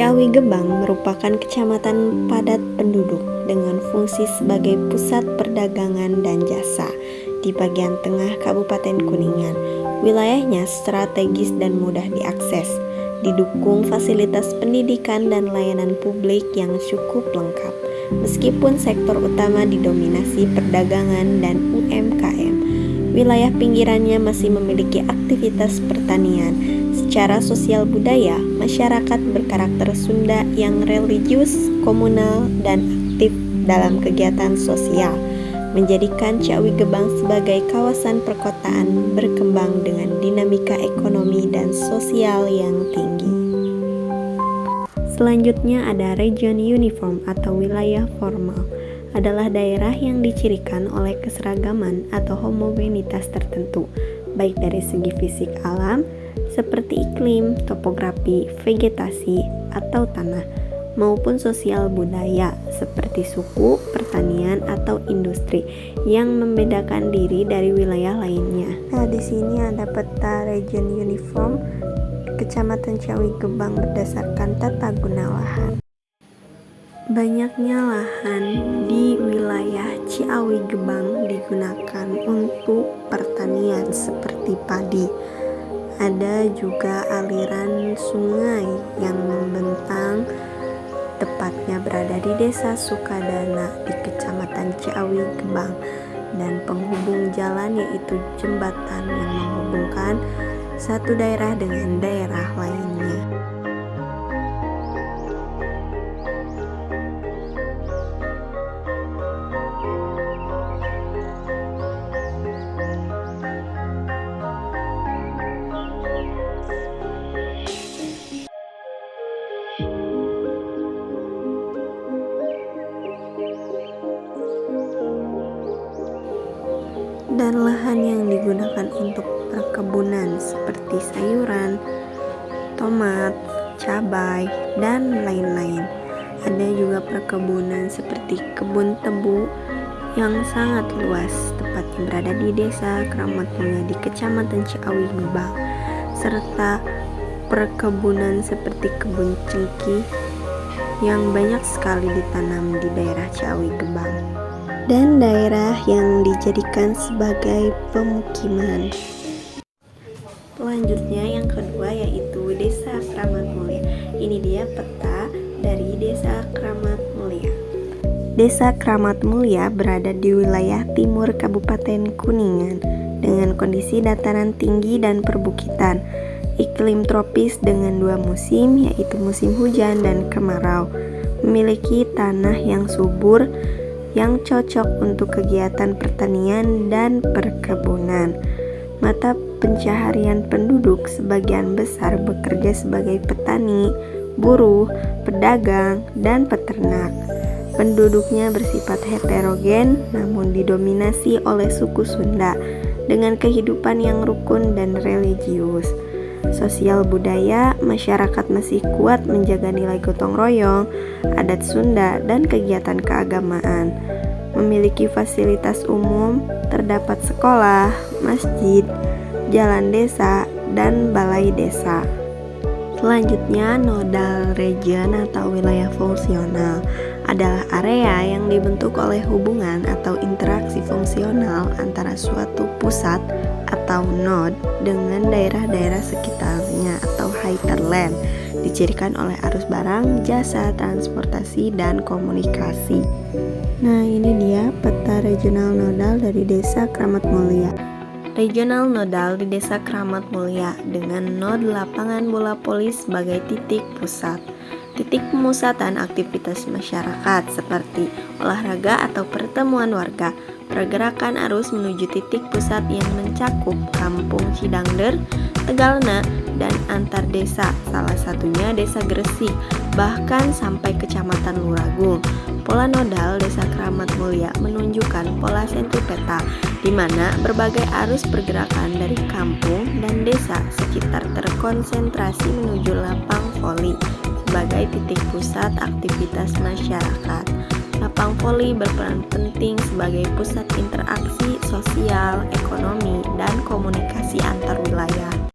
Ciawi Gebang merupakan kecamatan padat penduduk dengan fungsi sebagai pusat perdagangan dan jasa di bagian tengah Kabupaten Kuningan. Wilayahnya strategis dan mudah diakses, didukung fasilitas pendidikan dan layanan publik yang cukup lengkap. Meskipun sektor utama didominasi perdagangan dan UMKM, wilayah pinggirannya masih memiliki aktivitas pertanian. Secara sosial budaya, masyarakat berkarakter Sunda yang religius, komunal, dan aktif dalam kegiatan sosial, menjadikan Ciawi Gebang sebagai kawasan perkotaan berkembang dengan dinamika ekonomi dan sosial yang tinggi. Selanjutnya ada region uniform atau wilayah formal. Adalah daerah yang dicirikan oleh keseragaman atau homogenitas tertentu, baik dari segi fisik alam, seperti iklim, topografi, vegetasi, atau tanah, maupun sosial budaya, seperti suku, pertanian, atau industri, yang membedakan diri dari wilayah lainnya. Nah, di sini ada peta region uniform Kecamatan Ciawi Gebang berdasarkan tata guna lahan. Banyaknya lahan di wilayah Ciawi Gebang digunakan untuk pertanian seperti padi. Ada juga aliran sungai yang membentang, tepatnya berada di Desa Sukadana di Kecamatan Ciawi Gebang, dan penghubung jalan yaitu jembatan yang menghubungkan satu daerah dengan daerah lainnya. Dan lahan yang digunakan untuk perkebunan seperti sayuran, tomat, cabai, dan lain-lain. Ada juga perkebunan seperti kebun tebu yang sangat luas, tepatnya berada di Desa Kramat Mulia di Kecamatan Ciawi Gebang, serta perkebunan seperti kebun cengkih yang banyak sekali ditanam di daerah Ciawi Gebang, dan daerah yang dijadikan sebagai pemukiman. Selanjutnya yang kedua yaitu Desa Kramat Mulia. Ini dia peta dari Desa Kramat Mulia. Desa Kramat Mulia berada di wilayah timur Kabupaten Kuningan dengan kondisi dataran tinggi dan perbukitan. Iklim tropis dengan dua musim yaitu musim hujan dan kemarau. Memiliki tanah yang subur yang cocok untuk kegiatan pertanian dan perkebunan. Mata pencaharian penduduk sebagian besar bekerja sebagai petani, buruh, pedagang, dan peternak. Penduduknya bersifat heterogen namun didominasi oleh suku Sunda dengan kehidupan yang rukun dan religius. Sosial budaya, masyarakat masih kuat menjaga nilai gotong royong, adat Sunda, dan kegiatan keagamaan. Memiliki fasilitas umum, terdapat sekolah, masjid, jalan desa, dan balai desa. Selanjutnya, nodal region atau wilayah fungsional adalah area yang dibentuk oleh hubungan atau interaksi fungsional antara suatu pusat atau node dengan daerah-daerah sekitarnya atau hinterland, dicirikan oleh arus barang, jasa, transportasi, dan komunikasi. Nah, ini dia peta regional nodal dari Desa Kramat Mulia. Regional nodal di Desa Kramat Mulia dengan node lapangan bola voli sebagai titik pusat. Titik pemusatan aktivitas masyarakat seperti olahraga atau pertemuan warga. Pergerakan arus menuju titik pusat yang mencakup Kampung Cidangder, Tegalna, dan antar desa, salah satunya Desa Gresik, bahkan sampai Kecamatan Luragung. Pola nodal Desa Kramat Mulia menunjukkan pola sentripeta, di mana berbagai arus pergerakan dari kampung dan desa sekitar terkonsentrasi menuju lapang voli sebagai titik pusat aktivitas masyarakat. Lapang voli berperan penting sebagai pusat interaksi sosial, ekonomi, dan komunikasi antar wilayah.